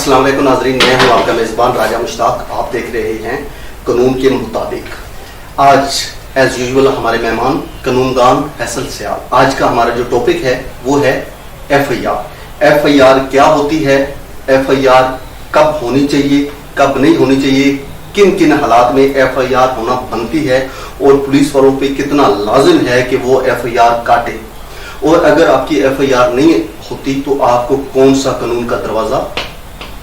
अस्सलाम वालेकुम नाज़रीन, मैं हूं आपका मेज़बान राजा मुश्ताक। आप देख रहे हैं कानून के मुताबिक। आज एज यूजुअल हमारे मेहमान कानूनदान फैसल सियाल। आज का हमारा जो टॉपिक है वो है FIR। FIR क्या होती है, FIR कब होनी चाहिए, कब नहीं होनी चाहिए, किन किन हालात में FIR होना बनती है और पुलिस वालों पे कितना लाजिम है कि वो FIR काटे, और अगर आपकी FIR नहीं होती तो आपको कौन सा कानून का दरवाजा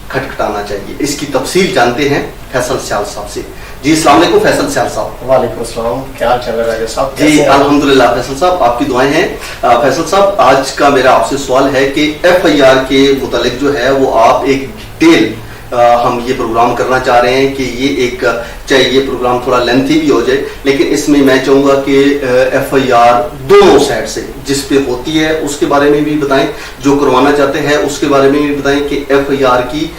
खटखटाना चाहिए। इसकी तफसील जानते हैं फैसल सियाल साहब से। जी अस्सलाम वालेकुम फैसल सियाल साहब। वालेकुम अस्सलाम, क्या हाल चल रहा है साहब? जी अल्हम्दुलिल्लाह फैसल साहब, आपकी दुआएं हैं। फैसल साहब, आज का मेरा आपसे सवाल है कि FIR के मुतालिक जो है वो आप एक डिटेल हम ये प्रोग्राम करना चाह रहे हैं कि ये एक, चाहे ये प्रोग्राम थोड़ा लेंथी भी हो जाए, लेकिन इसमें मैं चाहूँगा कि FIR दोनों साइड से जिस पे होती है उसके बारे में भी बताएं, जो करवाना चाहते हैं उसके बारे में भी बताएं कि FIR की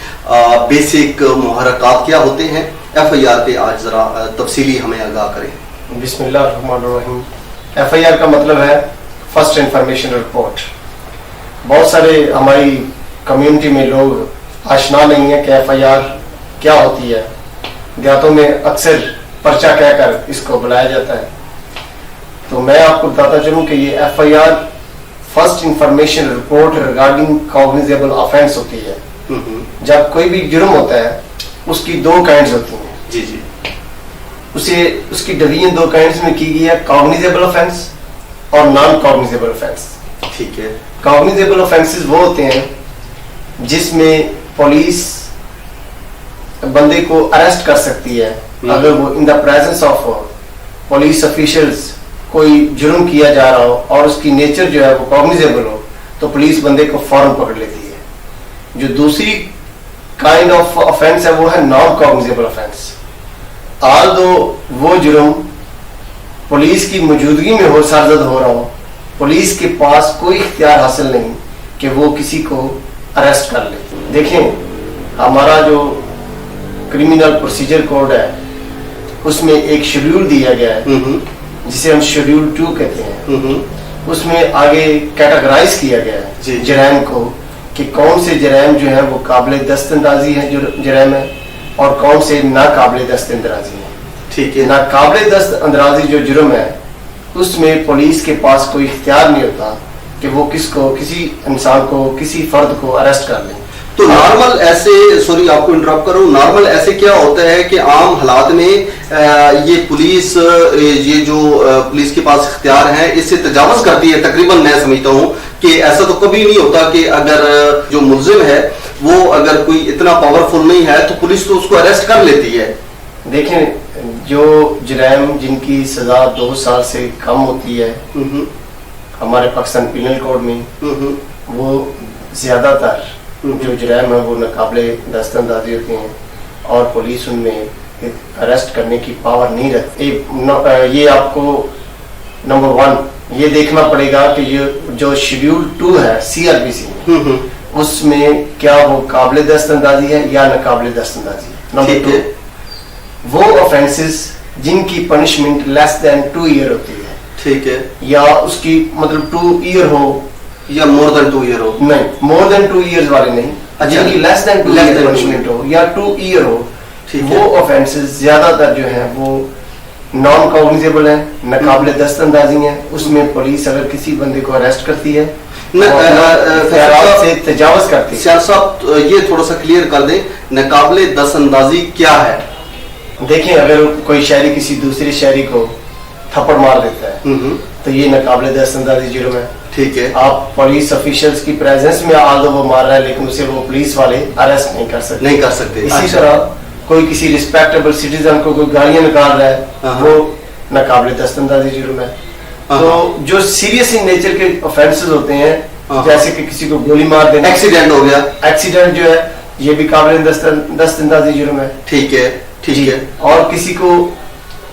बेसिक मुहर्रकात क्या होते हैं। FIR पे आज ज़रा तफसीली हमें आगाह करें। बिस्मिल्लाहिर्रहमानिर्रहीम। FIR का मतलब है फर्स्ट इंफॉर्मेशन रिपोर्ट। बहुत सारे हमारी कम्युनिटी में लोग आशना नहीं है कि FIR क्या होती है। देहातों में अक्सर पर्चा कहकर इसको बुलाया जाता है। तो मैं आपको बताता चलूं कि ये FIR first information report regarding cognizable offence होती है। जब कोई भी जुर्म होता है उसकी दो काइंड्स होती हैं। जी जी। उसकी डिवीजन दो काइंड्स में की गई है, कॉग्निजेबल ऑफेंस और नॉन कॉग्निजेबल ऑफेंस। ठीक है। कॉग्निजेबल ऑफेंसेस वो होते हैं जिसमें पुलिस बंदे को अरेस्ट कर सकती है अगर वो in the presence of police officials कोई जुर्म किया जा रहा हो और उसकी नेचर जो है वो कॉग्निजेबल हो, तो पुलिस बंदे को फौरन पकड़ लेती है। जो दूसरी काइंड ऑफ ऑफेंस है वो है नॉन कॉग्निजेबल ऑफेंस। आल्दो वो जुर्म पुलिस की मौजूदगी में हो, सरजद हो रहा हो, पुलिस के पास कोई इख्तियार हासिल नहीं कि वो किसी को अरेस्ट कर ले। देखें, हमारा जो क्रिमिनल प्रोसीजर कोड है उसमें एक शेड्यूल दिया गया है जिसे हम शेड्यूल 2 कहते हैं। उसमें आगे कैटेगराइज किया गया है जराइम को कि कौन से जराइम जो है वो काबिल दस्तंदाजी है जो जराइम है और कौन से नाकाबिल दस्तंदाजी है। ठीक है। नाकाबिल दस्तंदाजी जो जुर्म है उसमें पुलिस के पास कोई इख्तियार नहीं होता कि वो किसी इंसान को, किसी फर्द को अरेस्ट कर ले। तो नॉर्मल ऐसे, सॉरी आपको इंटरप्ट करूं, नॉर्मल ऐसे क्या होता है कि आम हालात में ये पुलिस, ये जो पुलिस के पास इख्तियार है इससे तजावुज करती है। तकरीबन मैं समझता हूं कि ऐसा तो कभी नहीं होता कि अगर जो मुल्जिम है वो अगर कोई इतना पावरफुल नहीं है तो पुलिस तो उसको अरेस्ट कर लेती है। देखें, जो जराइम जिनकी सजा 2 साल से कम होती है हमारे पाकिस्तान पिनल कोड में, वो ज्यादातर जो जराइम है वो नाकाबिले दस्तंदाजी होते हैं और पुलिस उनमें अरेस्ट करने की पावर नहीं रखती। ये आपको नंबर 1 ये देखना पड़ेगा कि ये जो शेड्यूल 2 है CRPC में उसमें क्या वो काबिले दस्तंदाजी है या नाकाबिले दस्तंदाजी है। नंबर 2 वो ऑफेंसेस जिनकी पनिशमेंट लेस देन 2 ईयर होती है। ठीक है। या उसकी मतलब 2 ईयर हो या मोर देन 2 ईयर हो। नहीं, मोर देन 2 ईयर्स वाले नहीं। अच्छा, जिनकी लेस देन 2 ईयर पनिशमेंट हो या 2 ईयर हो, वो ऑफेंसेस ज्यादातर जो है वो नॉन कॉग्निजेबल है, नाकाबिले दस्तंदाजी है। उसमें पुलिस अगर किसी बंदे को अरेस्ट करती है से तजावुज करती है। सियाल साहब, ये थोड़ा सा क्लियर कर दें, नाकाबिले दस्तंदाजी क्या है? देखें, अगर कोई शहरी किसी दूसरे शहरी को थप्पड़ मार देता है तो ये नाकाबिले दस्तंदाजी जुर्म है। ठीक है। आप पुलिस ऑफिशियल्स की प्रेजेंस में आल्दो वो मार रहा है लेकिन उसे वो पुलिस वाले अरेस्ट नहीं कर सकते। इसी तरह कोई किसी रिस्पेक्टेबल सिटीजन को कोई गालियां निकाल रहा है वो नाकाबिले दस्तंदाजी जुर्म है। तो जो सीरियस इन नेचर के ऑफेंसेस होते हैं, जैसे कि किसी को गोली मार देना, एक्सीडेंट हो गया, एक्सीडेंट जो है ये भी काबिले दस्तंदाजी जुर्म है। ठीक है। ठीक है। और किसी को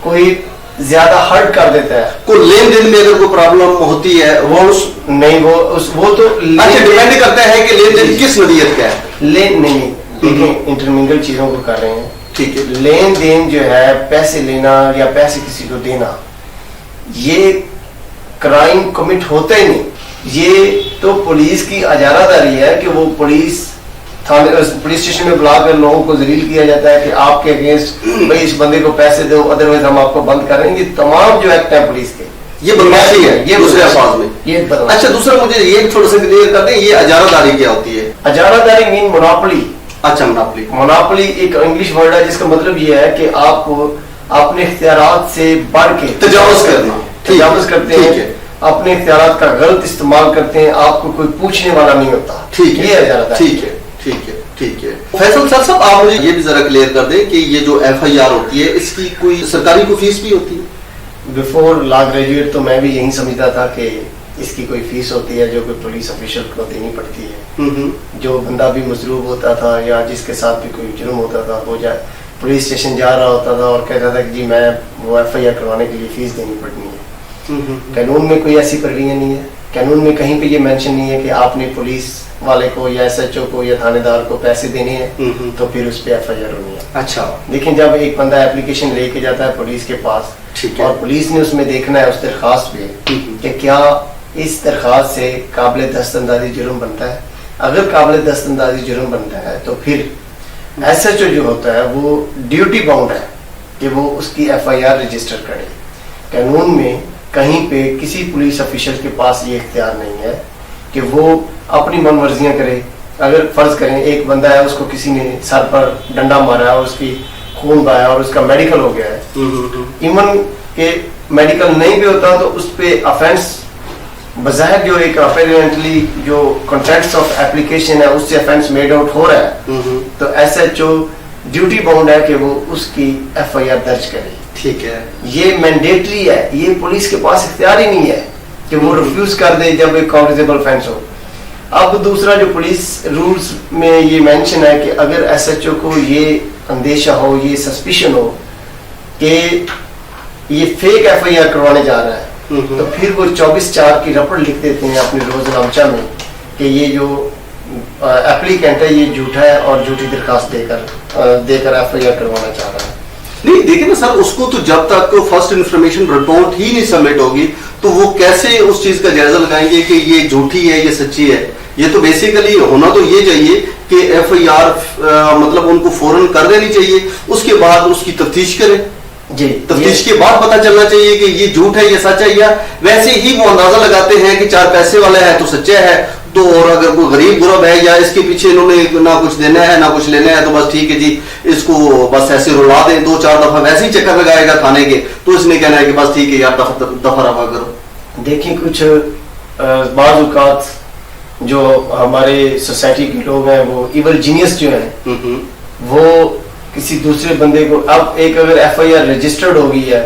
कोई ज्यादा हर्ट कर देता है, कोई लेन देन में अगर कोई प्रॉब्लम होती है वो तो डिपेंड करता है कि लेन देन किस नदियत का है। लेन नहीं, इंटरमिंगल चीजों को कर रहे हैं। ठीक है। लेन देन जो है, पैसे लेना या पैसे किसी को देना, ये क्राइम कमिट होता ही नहीं। ये तो पुलिस की अजारादारी है कि वो पुलिस थाने पुलिस स्टेशन में बुलाकर लोगों को जलील किया जाता है कि आपके अगेंस्ट भाई इस बंदे को पैसे दो, अदरवाइज हम आपको बंद करेंगे। तमाम जो एक्ट है पुलिस के, ये बदमाशी है, ये दूसरे अल्फाज में ये बदमाशी। अच्छा, दूसरा मुझे ये थोड़ा सा क्लियर कर दें, ये अजारादारी क्या होती है? अजारादारी मीन मोनोपोली। अच्छा, मोनोपोली। मोनोपोली एक इंग्लिश वर्ड है जिसका मतलब ये है कि आप अपने इख्तियारात से बढ़ के तजावुज करना, तजावुज करते ठीक हैं, है। अपने इख्तियारात का गलत इस्तेमाल करते हैं, आपको कोई पूछने वाला नहीं होता। ठीक है, ये अजारादारी। ठीक है, ठीक है, ठीक है। फैसल सर साहब, आप मुझे ये भी जरा क्लियर कर दें कि ये जो FIR होती है, इसकी कोई सरकारी को फीस भी होती है? बिफोर लॉ ग्रेजुएट तो मैं भी यही समझता था कि इसकी कोई फीस होती है जो कोई पुलिस ऑफिशियल को देनी पड़ती है। जो बंदा भी मजलूब होता था या जिसके साथ भी कोई जुर्म होता था, वो पुलिस स्टेशन जा रहा होता था और कहता था कि जी मैं वो FIR करवाने के लिए फीस देनी पड़नी है। कानून में कोई ऐसी प्रक्रिया नहीं है, कानून में कहीं पे ये मेंशन नहीं है कि आपने पुलिस वाले को या SHO को या थानेदार को पैसे देने हैं तो फिर उस पर FIR होनी है। अच्छा, लेकिन जब एक बंदा एप्लीकेशन लेके जाता है पुलिस के पास, ठीक है, और पुलिस ने उसमें देखना है उस दरखास्त पे कि क्या इस दरखास्त से काबिल दस्तंदाजी जुर्म बनता है। अगर काबिल दस्तंदाजी जुर्म बनता है तो फिर SHO जो होता है वो ड्यूटी बाउंड है कि वो उसकी FIR रजिस्टर करे। कानून में कहीं पे किसी पुलिस ऑफिशियल के पास ये इख्तियार नहीं है कि वो अपनी मनमर्जियां करे। अगर फर्ज करें एक बंदा है, उसको किसी ने सर पर डंडा मारा है और उसकी खून बहाया और उसका मेडिकल हो गया है, इवन के मेडिकल नहीं भी होता तो उस पे ऑफेंस बज़ाहिर जो एक अपेरेंटली जो कॉन्टेक्स्ट ऑफ एप्लीकेशन है उससे ऑफेंस मेड आउट हो रहा है, तो SHO ड्यूटी बाउंड है कि वो उसकी FIR दर्ज करे। ठीक है, ये मैंडेटरी है, ये पुलिस के पास इख्तियार ही नहीं है कि वो रिफ्यूज कर दे जब एक कॉग्निजेबल ऑफेंस हो। अब दूसरा जो पुलिस रूल्स में ये मेंशन है कि अगर SHO को ये अंदेशा हो, ये सस्पिशन हो कि ये फेक FIR करवाने जा रहा है, तो फिर वो 24/4 की रपट लिख देते हैं अपने रोजनामचा में कि ये जो एप्लीकेंट है ये झूठा है और झूठी दरखास्त देकर FIR करवाना चाह रहा है। नहीं देखिए ना सर, उसको तो जब तक फर्स्ट इंफॉर्मेशन रिपोर्ट ही नहीं सबमिट होगी तो वो कैसे उस चीज का जायजा लगाएंगे कि ये झूठी है, ये सच्ची है। ये तो बेसिकली होना तो ये चाहिए कि FIR मतलब उनको फौरन कर देनी चाहिए, उसके बाद उसकी तफ्तीश करें जी, तफ्तीश के बाद पता चलना चाहिए कि ये झूठ है, ये सच है। या वैसे ही वो अंदाजा लगाते हैं कि 4 पैसे वाला है तो सच्चा है, तो और अगर कोई गरीब गुरब है या इसके पीछे इन्होंने ना कुछ देना है ना कुछ लेना है तो बस ठीक है जी, इसको बस ऐसे रुला दें, 2-4 दफा वैसे ही चक्कर लगाएगा थाने के, तो इसने कहना है कि बस ठीक है यार दफा रफा करो। देखिए कुछ बाज़ औक़ात जो हमारे सोसाइटी के लोग हैं वो इवल जीनियस जो है वो किसी दूसरे बंदे को, अब एक अगर FIR रजिस्टर्ड हो गई है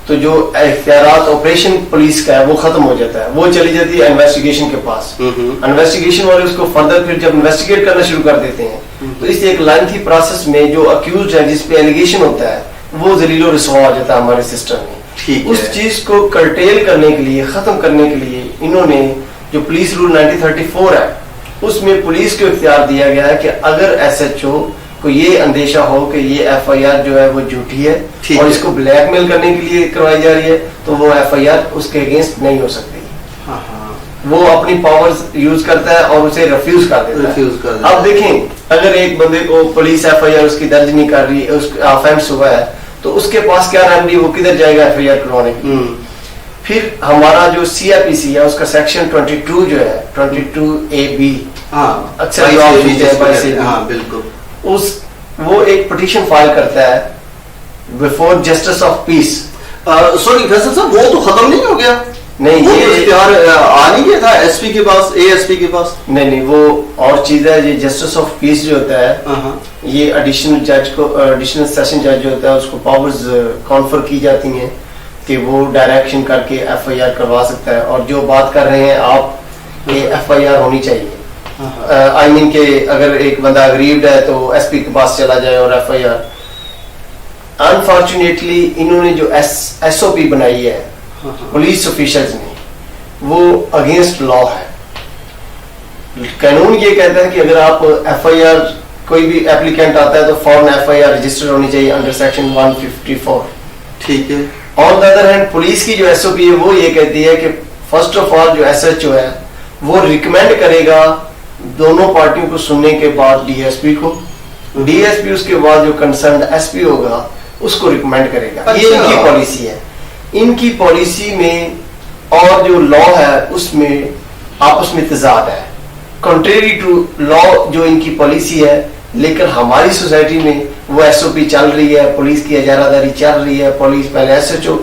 तो जो इख्तियारात ऑपरेशन पुलिस का है वो खत्म हो जाता है, वो चली जाती है इन्वेस्टिगेशन के पास। इन्वेस्टिगेशन वाले उसको फर्दर फिर जब इन्वेस्टिगेट करना शुरू कर देते हैं तो इस एक लेंथी प्रोसेस में जो अक्यूज्ड है जिस पे एलिगेशन होता है वो जलीलो रिसवा हो जाता है हमारे सिस्टम में। उस चीज को कर्टेल करने के लिए, खत्म करने के लिए इन्होंने जो पुलिस रूल 1934 है उसमें पुलिस को इख्तियार दिया गया है कि अगर SHO को ये अंदेशा हो कि ये FIR जो है वो झूठी है और इसको ब्लैकमेल करने के लिए करवाई जा रही है तो वो FIR उसके अगेंस्ट नहीं हो सकती। वो अपनी पावर्स यूज करता है और उसे रिफ्यूज कर देता है। अब देखें अगर एक बंदे को पुलिस FIR उसकी दर्ज नहीं कर रही है, उसका ऑफेंस हुआ है, तो उसके पास क्या रेमेडी, वो किधर जाएगा FIR करवाने के लिए? फिर हमारा जो CIPC है उसका सेक्शन 22 जो है 22AB बिल्कुल वो एक पिटीशन फाइल करता है before justice of peace. Sorry Faisal साहब, वो तो खत्म नहीं हो गया? नहीं, वो ये इख्तियार आ नहीं गया था SP के पास, ASP के पास? नहीं, वो और चीज है। ये जस्टिस ऑफ पीस जो होता है ये एडिशनल जज को, एडिशनल सेशन जज जो होता है उसको पावर्स कॉन्फर की जाती हैं कि वो डायरेक्शन करके FIR करवा सकता है। और जो बात कर रहे हैं आप, ये FIR होनी चाहिए। आई मीन के अगर एक बंदा गरीब है तो SP के पास चला जाए और FIR। अनफॉर्चुनेटली इन्होंने जो SOP बनाई है पुलिस ऑफिशियल्स ने, वो अगेंस्ट लॉ है। कानून ये कहता है कि अगर आप FIR, कोई भी एप्लीकेंट आता है तो फॉरन FIR रजिस्टर होनी चाहिए अंडर सेक्शन 154। ठीक है। On the other hand police की जो SOP है वो ये कहती है कि फर्स्ट ऑफ ऑल जो SHO है वो रिकमेंड करेगा दोनों पार्टियों को सुनने के बाद डीएसपी को, डीएसपी उसके बाद जो कंसर्न एसपी होगा उसको रिकमेंड करेगा। ये इनकी पॉलिसी है। इनकी पॉलिसी में और जो लॉ है उसमें आपस में तजाद है, कंट्रेरी टू लॉ जो इनकी पॉलिसी है। लेकिन हमारी सोसाइटी में वो एसओपी चल रही है, पुलिस की इजारादारी चल रही है। पुलिस पहले एसएचओ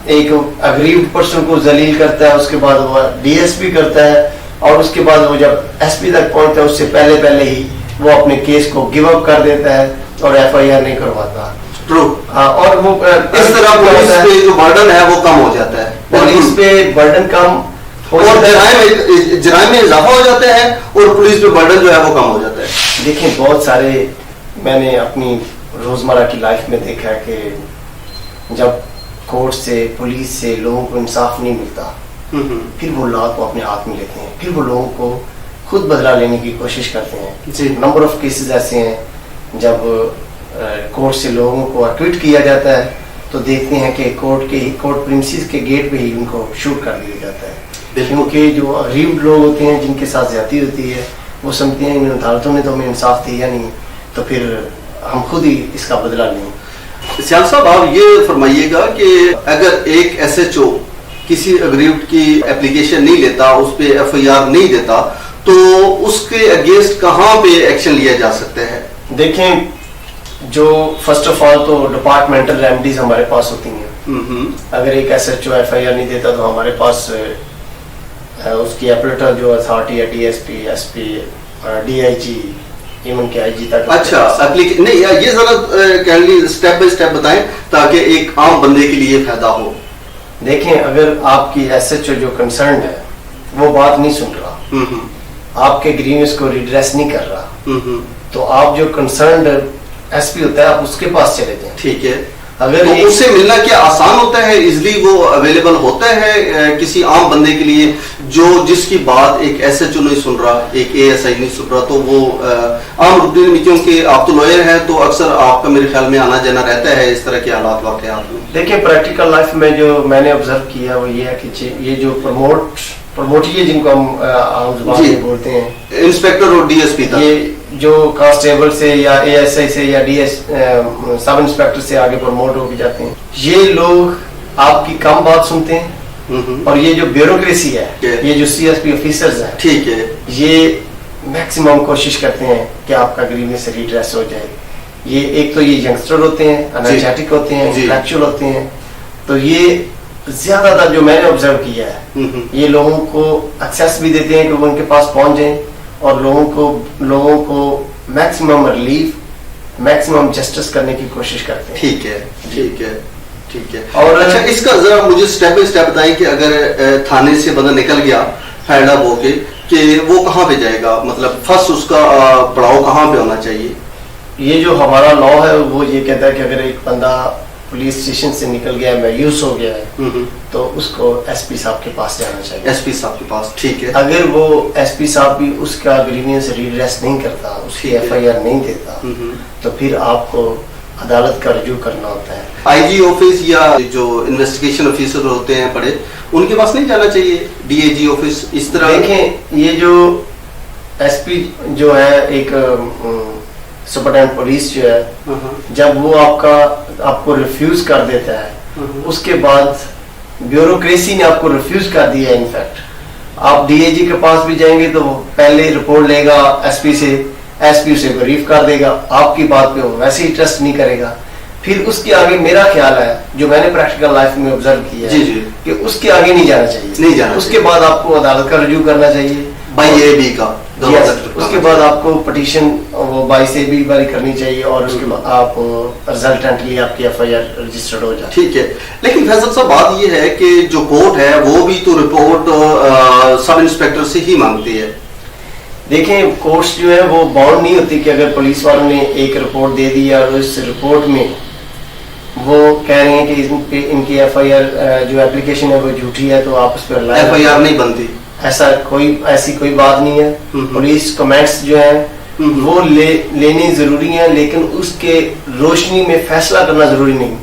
एक अग्रीव्ड पर्सन को जलील करता है, उसके बाद वो डीएसपी करता है, और उसके बाद वो जब एसपी तक पहुंचता है उससे पहले ही वो अपने केस को गिव अप कर देता है और एफआईआर नहीं करवाता। ट्रू। और वो इस तरह पुलिस पे जो बर्डन है वो कम हो जाता है, पुलिस पे बर्डन कम और जराइम में इजाफा हो जाता है और पुलिस पे बर्डन जो है वो कम हो जाता है। देखिए बहुत सारे मैंने अपनी रोजमर्रा की लाइफ में देखा है कि जब कोर्ट से पुलिस से लोगों को इंसाफ नहीं मिलता, फिर वो लॉ को अपने हाथ में लेते हैं, फिर वो लोगों को खुद बदला लेने की कोशिश करते हैं। नंबर ऑफ केसेस ऐसे हैं जब कोर्ट से लोगों को अक्विट किया जाता है तो देखते हैं कि कोर्ट प्रिंसिस के गेट पे ही उनको शूट कर दिया जाता है, क्योंकि जो गरीब लोग होते हैं जिनके साथ ज्यादती होती है वो समझते हैं इन अदालतों ने तो हमें इंसाफ दिया नहीं, तो फिर हम खुद ही इसका बदला लें। सियाल साहब, आप ये फरमाइएगा कि अगर एक एसएचओ किसी अग्रीव्ड की एप्लीकेशन नहीं लेता, उस पे एफआईआर नहीं देता, तो उसके अगेंस्ट कहाँ पे एक्शन लिया जा सकता है? देखें, जो फर्स्ट ऑफ ऑल तो डिपार्टमेंटल रेमेडीज हमारे पास होती हैं। अगर एक एसएचओ एफआईआर नहीं देता तो हमारे पास उसकी एपलेटर जो अथॉरिटी है, डीएसपी, एसपी, डीआईजी, इवन के आईजी तक। अच्छा, नहीं, ये जरा स्टेप बाय स्टेप बताएं ताकि एक आम बंदे के लिए फायदा हो। देखें, अगर आपकी एसएचओ जो कंसर्न है वो बात नहीं सुन रहा, आपके ग्रीवेंस को रिड्रेस नहीं कर रहा, तो आप जो कंसर्न एसपी होता है आप उसके पास चले जाएं। ठीक है। अगर तो उससे मिलना क्या आसान होता है, इजिली वो अवेलेबल होता है किसी आम बंदे के लिए जो जिसकी बात एक एसएचओ नहीं सुन रहा, एक एएसआई नहीं सुन रहा, तो वो आम रूटीन में, क्योंकि आप तो लॉयर हैं तो अक्सर आपका मेरे ख्याल में आना जाना रहता है इस तरह के हालात वाकयात में। देखिए, प्रैक्टिकल लाइफ में जो मैंने ऑब्जर्व किया वो ये है कि ये जो प्रमोटिए जिनको हम जुबान में बोलते हैं, इंस्पेक्टर और डीएसपी तक, ये जो कांस्टेबल से या एएसआई से या सब इंस्पेक्टर से आगे प्रमोट होकर जाते हैं, ये लोग आपकी कम बात सुनते हैं। और ये जो ब्यूरोक्रेसी है, ये जो सीएसपी ऑफिसर्स हैं, ठीक है, ये मैक्सिमम कोशिश करते हैं कि आपका ग्रीवेंस रिड्रेस हो जाए। ये एक तो ये यंगस्टर होते हैं, एनर्जेटिक होते हैं, इंटेलेक्चुअल होते हैं, तो ये ज्यादातर जो मैंने ऑब्जर्व किया है, ये लोगों को एक्सेस भी देते हैं कि वो उनके पास पहुंच जाए और लोगों को मैक्सिमम रिलीफ, मैक्सिमम जस्टिस करने की कोशिश करते हैं। ठीक है, ठीक है, ठीक है। और अच्छा, इसका जरा मुझे स्टेप बाय स्टेप बताएं कि अगर थाने से बंदा निकल गया फायदा होके, कि वो कहाँ पे जाएगा, मतलब फर्स्ट उसका पड़ाव कहाँ पे होना चाहिए? ये जो हमारा लॉ है वो ये कहता है कि अगर एक बंदा पुलिस स्टेशन से निकल गया है, मायूस हो गया है, तो उसको एसपी साहब के पास जाना चाहिए। एसपी साहब के पास, ठीक है। अगर वो एसपी साहब भी उसका ग्रीवेंस रिड्रेस नहीं करता, उसकी एफआईआर नहीं देता, तो फिर आपको अदालत का रजू करना होता है। आईजी ऑफिस या जो इन्वेस्टिगेशन ऑफिसर होते हैं बड़े, उनके पास नहीं जाना चाहिए? डीएजी ऑफिस, इस तरह। देखें, ये जो एसपी जो है, एक सुपरटेंडेंट पुलिस जो है, जब वो आपको रिफ्यूज कर देता है, उसके बाद ब्यूरोक्रेसी ने आपको रिफ्यूज कर दिया। इनफैक्ट आप डीएजी के पास भी जाएंगे तो पहले रिपोर्ट लेगा एसपी से, एसपी उसे ब्रीफ कर देगा, आपकी बात पे वो वैसे ही ट्रस्ट नहीं करेगा। फिर उसके आगे मेरा ख्याल है, जो मैंने प्रैक्टिकल लाइफ में ऑब्जर्व किया है, कि उसके आगे नहीं जाना चाहिए, नहीं जाना। उसके बाद आपको अदालत का रजू करना चाहिए, बाई ए बी का। उसके बाद आपको पिटीशन वो बाई से भी बारी करनी चाहिए, और उसके बाद आप रिजल्टेंटली आपकी एफआईआर रजिस्टर्ड हो जाए। ठीक है। लेकिन फैसल साहब, बात ये है कि जो कोर्ट है वो भी तो रिपोर्ट सब इंस्पेक्टर से ही मांगती है। देखें, कोर्ट्स जो है वो बाउंड नहीं होती कि अगर पुलिस वालों ने एक रिपोर्ट दे दी और उस रिपोर्ट में वो कह रहे हैं कि इनकी एफआईआर जो एप्लीकेशन है वो झूठी है, तो आप उस पर एफआईआर नहीं बनती। ऐसी कोई बात नहीं है। पुलिस कमेंट्स जो है वो लेने जरूरी है, लेकिन उसके रोशनी में फैसला करना जरूरी नहीं।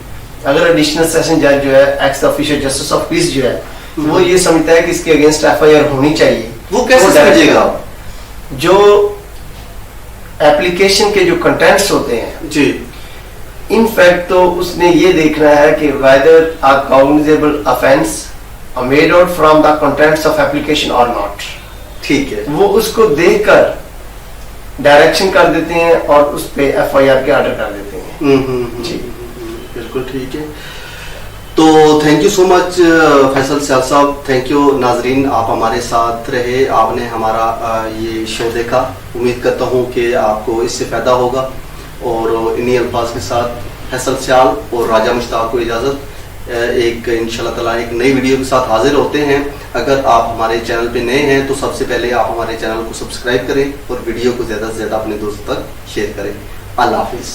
अगर एडिशनल सेशन जज जो है, x official justice of peace जो है, वो ये समझता है कि इसके अगेंस्ट एफआईआर होनी चाहिए, वो कैसे समझेगा? जो एप्लीकेशन के जो कंटेंट्स होते हैं, जी, इन फैक्ट तो उसने ये देखना है कि weather a cognizable offence made out from the contents of application और नॉट। ठीक है। वो उसको देखकर डायरेक्शन कर देते हैं और उस पे एफआईआर के ऑर्डर कर देते हैं। जी, बिल्कुल ठीक है। तो thank you so much Faisal Sial साहब, थैंक यू। नाजरीन, आप हमारे साथ रहे, आपने हमारा ये शो देखा। उम्मीद करता हूँ कि आपको इससे फ़ायदा होगा। और इन्हीं अल्फाज के साथ फैसल सियाल और राजा मुश्ताक को इजाज़त। एक इंशाल्लाह ताला एक नई वीडियो के साथ हाजिर होते हैं। अगर आप हमारे चैनल पे नए हैं तो सबसे पहले आप हमारे चैनल को सब्सक्राइब करें और वीडियो को ज़्यादा से ज़्यादा अपने दोस्तों तक शेयर करें। अल्लाह हाफिज़।